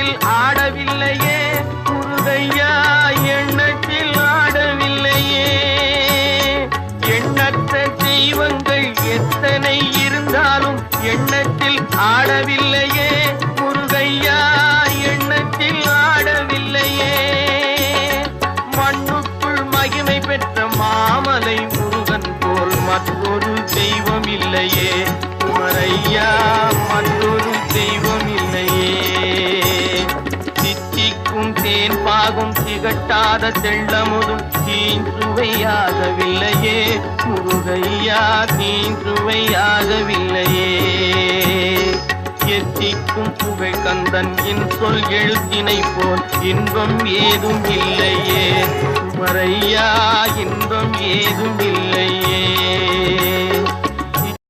எண்ணத்தில் ஆடவில்லையே முருகையா, எண்ணத்தில் ஆடவில்லையே. எண்ணற்ற தெய்வங்கள் எத்தனை இருந்தாலும் எண்ணத்தில் ஆடவில்லையே முருகையா, எண்ணத்தில் ஆடவில்லையே. மண்ணுக்குள் மகிமை பெற்ற மாமலை முருகன் போல் மற்றொரு தெய்வம் இல்லையே குமரையா, மற்றொரு தெய்வம் இல்லையே. தித்திக்கும் தேன் பாகும் திகட்டாத தெள்ளமுதும் தீஞ்சுவையாகவில்லையே முருகையா, தீஞ்சுவையாகவில்லையே. எத்திக்கும் புகழ் கந்தன் என் சொல் எழுத்தினை போல் இன்பம் ஏதும் இல்லையே குமரையா, இன்பம் ஏதும் இல்லையே.